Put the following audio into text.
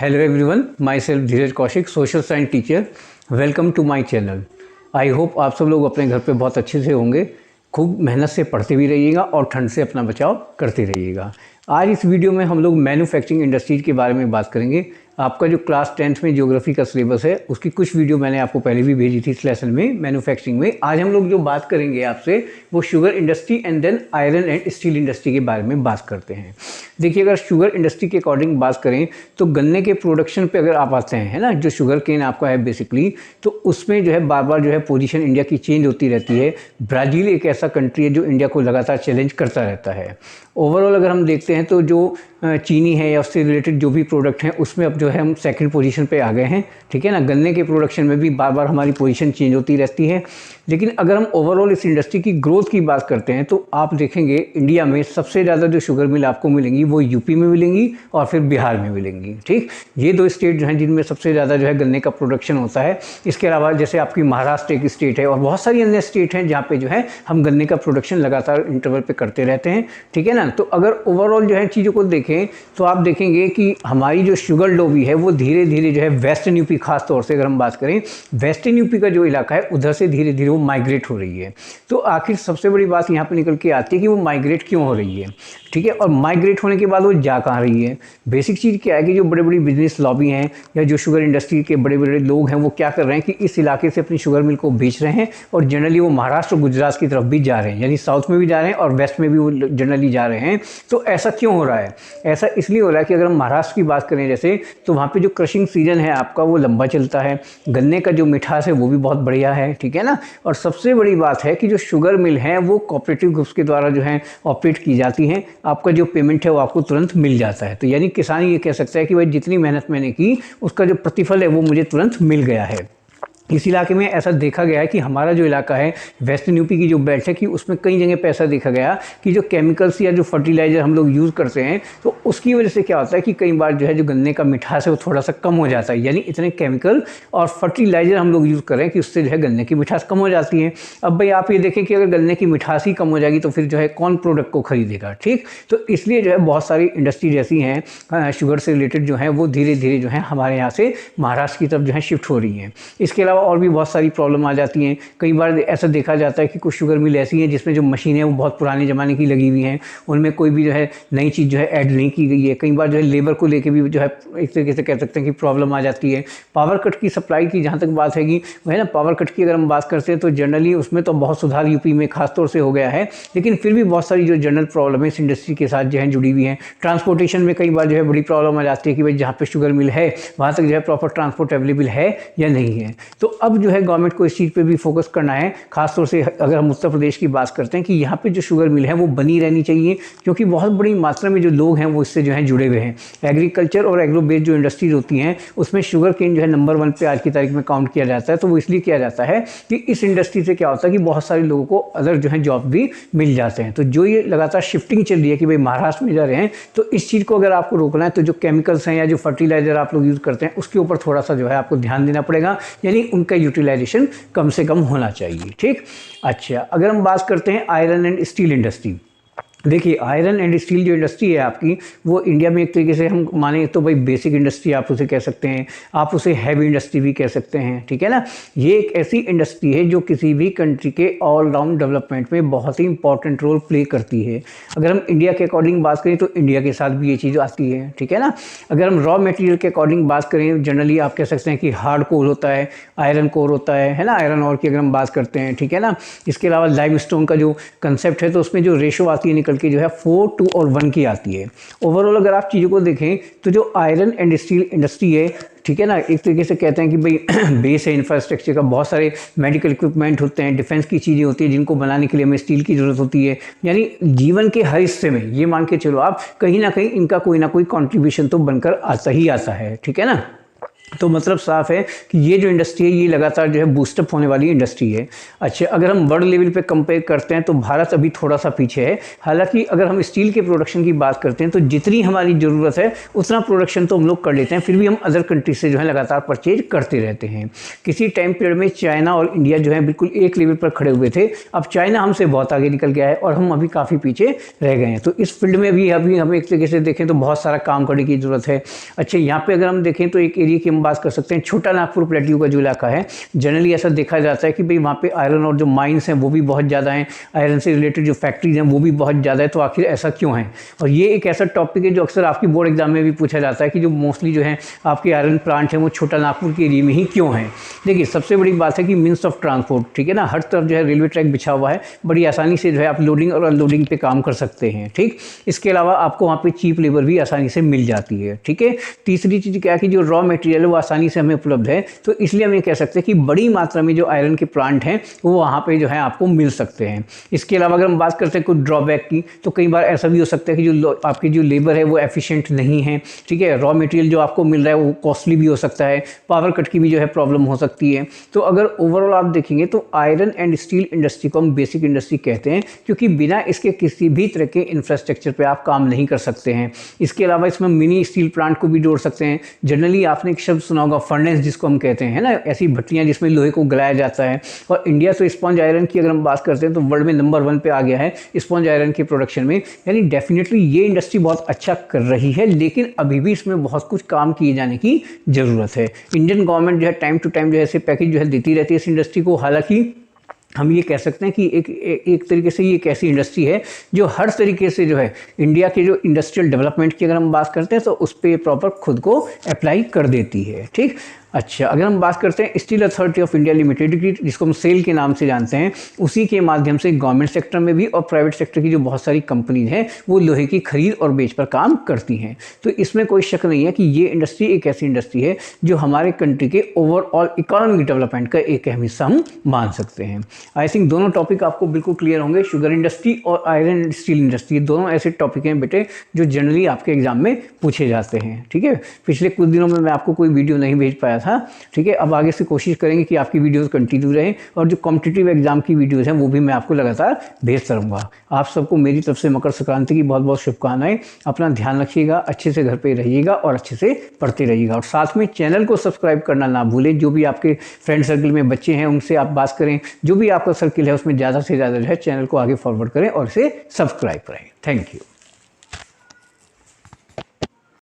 Hello everyone, myself Dheeraj Kaushik, social science teacher. Welcome to my channel. I hope आप सब लोग अपने घर पे बहुत अच्छे से होंगे। खूब मेहनत से पढ़ते भी रहिएगा और ठंड से अपना बचाव करते रहिएगा। आज इस वीडियो में हम लोग मैन्युफैक्चरिंग इंडस्ट्रीज के बारे में बात करेंगे। आपका जो क्लास 10th में ज्योग्राफी का सिलेबस है उसकी कुछ वीडियो मैंने आपको पहले भी भेजी थी इस लेसन में, मैन्युफैक्चरिंग में। आज हम लोग जो बात करेंगे आपसे वो sugar industry and then iron and steel industry के बारे में बात करते हैं। देखिए, अगर शुगर इंडस्ट्री के अकॉर्डिंग बात करें तो गन्ने के प्रोडक्शन पे अगर आप आते हैं, है ना, जो शुगर केन आपका है बेसिकली, तो उसमें जो है बार बार जो है पोजीशन इंडिया की चेंज होती रहती है। ब्राज़ील एक ऐसा कंट्री है जो इंडिया को लगातार चैलेंज करता रहता है। ओवरऑल अगर हम देखते हैं तो जो चीनी है या उससे रिलेटेड जो भी प्रोडक्ट हैं उसमें अब जो है हम सेकंड पोजीशन पे आ गए हैं, ठीक है ना। गन्ने के प्रोडक्शन में भी बार बार हमारी पोजीशन चेंज होती रहती है। लेकिन अगर हम ओवरऑल इस इंडस्ट्री की ग्रोथ की बात करते हैं तो आप देखेंगे इंडिया में सबसे ज़्यादा जो शुगर मिल आपको मिलेंगी वो यूपी में मिलेंगी और फिर बिहार में मिलेंगी। ठीक, ये दो स्टेट जो हैं जिनमें सबसे ज़्यादा जो है गन्ने का प्रोडक्शन होता है। इसके अलावा जैसे आपकी महाराष्ट्र एक स्टेट है और बहुत सारी अन्य स्टेट हैं जहाँ पे जो है हम गन्ने का प्रोडक्शन लगातार इंटरवल पे करते रहते हैं, ठीक है ना। तो अगर ओवरऑल जो है चीज़ों को देखें तो आप देखेंगे कि हमारी जो शुगर लोबी है वो धीरे धीरे जो है वेस्टर्न यूपी, खास तौर से अगर हम बात करें वेस्टर्न यूपी का जो इलाका है उधर से धीरे धीरे वो माइग्रेट हो रही है। तो आखिर सबसे बड़ी बात यहाँ पे निकल के आती है कि वो माइग्रेट क्यों हो रही है, ठीक है, और माइग्रेट होने के बाद वो जा कहाँ रही है। बेसिक चीज़ क्या है कि जो बड़े बड़ी बिजनेस लॉबी हैं या जो शुगर इंडस्ट्री के बड़े बड़े लोग हैं वो क्या कर रहे हैं कि इस इलाके से अपनी शुगर मिल को बेच रहे हैं और जनरली वो महाराष्ट्र और गुजरात की तरफ भी जा रहे हैं, यानी साउथ में भी जा रहे हैं और वेस्ट में भी वो जनरली जा रहे हैं। तो ऐसा क्यों हो रहा है? ऐसा इसलिए हो रहा है कि अगर हम महाराष्ट्र की बात करें जैसे, तो वहाँ पे जो क्रशिंग सीजन है आपका वो लंबा चलता है, गन्ने का जो मिठास है वो भी बहुत बढ़िया है, ठीक है ना। और सबसे बड़ी बात है कि जो शुगर मिल है वो कोऑपरेटिव ग्रुप्स के द्वारा जो है ऑपरेट की जाती हैं। आपका जो पेमेंट है वो आपको तुरंत मिल जाता है। तो यानी किसान ये कह सकता है कि भाई जितनी मेहनत मैंने की उसका जो प्रतिफल है वो मुझे तुरंत मिल गया है। इस इलाके में ऐसा देखा गया है कि हमारा जो इलाका है वेस्टर्न यूपी की जो बेल्ट है कि उसमें कई जगह पे ऐसा देखा गया कि जो केमिकल्स या जो फर्टिलाइज़र हम लोग यूज़ करते हैं तो उसकी वजह से क्या होता है कि कई बार जो है जो गन्ने का मिठास है वो थोड़ा सा कम हो जाता है। यानी इतने केमिकल और फर्टिलाइज़र हम लोग यूज़ कर रहे हैं कि उससे जो है गन्ने की मिठास कम हो जाती है। अब भाई आप ये देखें कि अगर गन्ने की मिठास ही कम हो जाएगी तो फिर जो है कौन प्रोडक्ट को खरीदेगा, ठीक। तो इसलिए जो है बहुत सारी इंडस्ट्रीज ऐसी हैं शुगर से रिलेटेड जो है वो धीरे धीरे जो है हमारे यहाँ से महाराष्ट्र की तरफ जो है शिफ्ट हो रही हैं। इसके अलावा और भी बहुत सारी प्रॉब्लम आ जाती हैं। कई बार ऐसा देखा जाता है कि कुछ शुगर मिल ऐसी हैं जिसमें जो मशीनें हैं वो बहुत पुराने ज़माने की लगी हुई हैं, उनमें कोई भी जो है नई चीज़ जो है ऐड नहीं की गई है। कई बार जो है लेबर को लेके भी जो है एक तरीके से कह सकते हैं कि प्रॉब्लम आ जाती है। पावर कट की सप्लाई की जहाँ तक बात है कि वह ना पावर कट की अगर हम बात करते हैं तो जनरली उसमें तो बहुत सुधार यूपी में खास तौर से हो गया है, लेकिन फिर भी बहुत सारी जो जनरल प्रॉब्लम है इस इंडस्ट्री के साथ जो है जुड़ी हुई हैं। ट्रांसपोर्टेशन में कई बार जो है बड़ी प्रॉब्लम आ जाती है कि भाई जहाँ पे शुगर मिल है वहाँ तक जो है प्रॉपर ट्रांसपोर्ट अवेलेबल है या नहीं है। तो अब जो है गवर्नमेंट को इस चीज़ पे भी फोकस करना है। खासतौर से अगर हम उत्तर प्रदेश की बात करते हैं कि यहाँ पे जो शुगर मिल है वो बनी रहनी चाहिए, क्योंकि बहुत बड़ी मात्रा में जो लोग हैं वो इससे जो है जुड़े हुए हैं। एग्रीकल्चर और एग्रो बेस्ड जो इंडस्ट्रीज होती हैं उसमें शुगर केन जो है नंबर 1 पे आज की तारीख में काउंट किया जाता है। तो वो इसलिए किया जाता है कि इस इंडस्ट्री से क्या होता है कि बहुत सारे लोगों को अदर जो है जॉब भी मिल जाते हैं। तो जो ये लगातार शिफ्टिंग चल रही है कि भाई महाराष्ट्र में जा रहे हैं, तो इस चीज़ को अगर आपको रोकना है तो जो केमिकल्स हैं या जो फर्टिलाइजर आप लोग यूज़ करते हैं उसके ऊपर थोड़ा सा जो है आपको ध्यान देना पड़ेगा, यानी उनका यूटिलाइजेशन कम से कम होना चाहिए, ठीक। अच्छा, अगर हम बात करते हैं आयरन एंड स्टील इंडस्ट्री, देखिए आयरन एंड स्टील जो इंडस्ट्री है आपकी वो इंडिया में एक तरीके से हम माने तो भाई बेसिक इंडस्ट्री आप उसे कह सकते हैं, आप उसे हैवी इंडस्ट्री भी कह सकते हैं, ठीक है ना। ये एक ऐसी इंडस्ट्री है जो किसी भी कंट्री के ऑलराउंड डेवलपमेंट में बहुत ही इंपॉर्टेंट रोल प्ले करती है। अगर हम इंडिया के अकॉर्डिंग बात करें तो इंडिया के साथ भी ये चीज़ आती है, ठीक है ना। अगर हम रॉ मटेरियल के अकॉर्डिंग बात करें जनरली आप कह सकते हैं कि हार्ड कोर होता है, आयरन कोर होता है ना, आयरन और की अगर हम बात करते हैं, ठीक है ना। इसके अलावा लाइमस्टोन का जो कंसेप्ट है तो उसमें जो रेशो आती है के जो है 4, 2 और 1 की आती है। ओवरऑल अगर आप चीज़ों को देखें तो जो आयरन एंड स्टील इंडस्ट्री है, ठीक है ना, एक तरीके से कहते हैं कि भाई बेस है इंफ्रास्ट्रक्चर का, बहुत सारे मेडिकल इक्विपमेंट होते हैं, डिफेंस की चीज़ें होती हैं जिनको बनाने के लिए हमें स्टील की ज़रूरत होती है। यानी जीवन के हर हिस्से में ये मान के चलो आप कहीं ना कहीं इनका कोई ना कोई कॉन्ट्रीब्यूशन तो बनकर आता ही आता है, ठीक है ना। तो मतलब साफ है कि ये जो इंडस्ट्री है ये लगातार जो है बूस्टअप होने वाली इंडस्ट्री है। अच्छा, अगर हम वर्ल्ड लेवल पे कंपेयर करते हैं तो भारत अभी थोड़ा सा पीछे है। हालांकि अगर हम स्टील के प्रोडक्शन की बात करते हैं तो जितनी हमारी ज़रूरत है उतना प्रोडक्शन तो हम लोग कर लेते हैं, फिर भी हम अदर कंट्री से जो है लगातार परचेज करते रहते हैं। किसी टाइम पीरियड में चाइना और इंडिया जो है बिल्कुल एक लेवल पर खड़े हुए थे, अब चाइना हमसे बहुत आगे निकल गया है और हम अभी काफ़ी पीछे रह गए हैं। तो इस फील्ड में भी अभी हमें एक तरीके से देखें तो बहुत सारा काम करने की ज़रूरत है। अच्छा, यहाँ पे अगर हम देखें तो एक एरिया की हम बात कर सकते हैं, छोटा नागपुर प्लेट्यू का जो इलाका है, जनरली ऐसा देखा जाता है कि भाई वहाँ पे आयरन और जो माइंस हैं वो भी बहुत ज़्यादा हैं, आयरन से रिलेटेड जो फैक्ट्रीज हैं वो भी बहुत ज़्यादा है। तो आखिर ऐसा क्यों है? और ये एक ऐसा टॉपिक है जो अक्सर आपकी बोर्ड एग्जाम में भी पूछा जाता है कि जो मोस्टली जो है आपके आयरन प्लांट हैं वो छोटा नागपुर के एरिया में ही क्यों है। देखिए, सबसे बड़ी बात है कि मीन्स ऑफ ट्रांसपोर्ट, ठीक है ना, हर तरफ जो है रेलवे ट्रैक बिछा हुआ है, बड़ी आसानी से जो है आप लोडिंग और अनलोडिंग पे काम कर सकते हैं। ठीक, इसके अलावा आपको वहाँ पे चीप लेबर भी आसानी से मिल जाती है। ठीक है, तीसरी चीज़ क्या है कि जो रॉ मटेरियल है वो आसानी से हमें उपलब्ध है, तो इसलिए हम ये कह सकते हैं कि बड़ी मात्रा में जो आयरन के प्लांट हैं वो वहाँ पे जो है आपको मिल सकते हैं। इसके अलावा अगर हम बात करते हैं कुछ ड्रॉबैक की, तो कई बार ऐसा भी हो सकता है कि जो आपकी जो लेबर है वो एफिशिएंट नहीं है। ठीक है, रॉ मटेरियल जो आपको मिल रहा है वो कॉस्टली भी हो सकता है, पावर कट की भी जो है प्रॉब्लम हो सकती है। तो अगर ओवरऑल आप देखेंगे तो आयरन एंड स्टील इंडस्ट्री को हम बेसिक इंडस्ट्री कहते हैं, क्योंकि बिना इसके किसी भी तरह के इंफ्रास्ट्रक्चर पे आप काम नहीं कर सकते हैं। इसके अलावा इसमें मिनी स्टील प्लांट को भी जोड़ सकते हैं। जनरली आपने एक शब्द सुना होगा फर्नेस, जिसको हम कहते हैं, है ना, ऐसी भट्टियाँ जिसमें लोहे को गलाया जाता है। और इंडिया तो स्पॉन्ज आयरन की अगर हम बात करते हैं तो वर्ल्ड में नंबर 1 पे आ गया है स्पॉन्ज आयरन के प्रोडक्शन में। यानी डेफिनेटली ये इंडस्ट्री बहुत अच्छा कर रही है, लेकिन अभी भी इसमें बहुत कुछ काम किए जाने की ज़रूरत है। इंडियन गवर्नमेंट जो है टाइम टू टाइम जो है ऐसे पैकेज जो है देती रहती है इस इंडस्ट्री को। हालांकि हम ये कह सकते हैं कि एक तरीके से ये एक ऐसी इंडस्ट्री है जो हर तरीके से जो है इंडिया के जो इंडस्ट्रियल डेवलपमेंट की अगर हम बात करते हैं तो उस पर प्रॉपर खुद को अप्लाई कर देती है। ठीक, अच्छा, अगर हम बात करते हैं steel authority of India limited की, जिसको हम सेल के नाम से जानते हैं, उसी के माध्यम से गवर्नमेंट सेक्टर में भी और प्राइवेट सेक्टर की जो बहुत सारी कंपनीज हैं वो लोहे की खरीद और बेच पर काम करती हैं। तो इसमें कोई शक नहीं है कि ये इंडस्ट्री एक ऐसी इंडस्ट्री है जो हमारे कंट्री के ओवरऑल इकोनॉमिक डेवलपमेंट का एक अहम हिस्सा हम मान सकते हैं। आई थिंक दोनों टॉपिक आपको बिल्कुल क्लियर होंगे। शुगर इंडस्ट्री और आयरन एंड स्टील इंडस्ट्री दोनों ऐसे टॉपिक हैं बेटे जो जनरली आपके एग्जाम में पूछे जाते हैं। ठीक है, पिछले कुछ दिनों में मैं आपको कोई वीडियो नहीं भेज पाया था। ठीक है, अब आगे से कोशिश करेंगे कि आपकी वीडियोस कंटिन्यू रहें और जो कॉम्पिटिटिव एग्जाम की वीडियोस हैं वो भी मैं आपको लगातार भेजता रहूँगा। आप सबको मेरी तरफ से मकर संक्रांति की बहुत बहुत शुभकामनाएं। अपना ध्यान रखिएगा, अच्छे से घर पे रहिएगा और अच्छे से पढ़ते रहिएगा। और साथ में चैनल को सब्सक्राइब करना ना भूलें। जो भी आपके फ्रेंड सर्कल में बच्चे हैं उनसे आप बात करें, जो भी आपका सर्किल है उसमें ज़्यादा से ज़्यादा जो है चैनल को आगे फॉरवर्ड करें और इसे सब्सक्राइब करें। Thank you.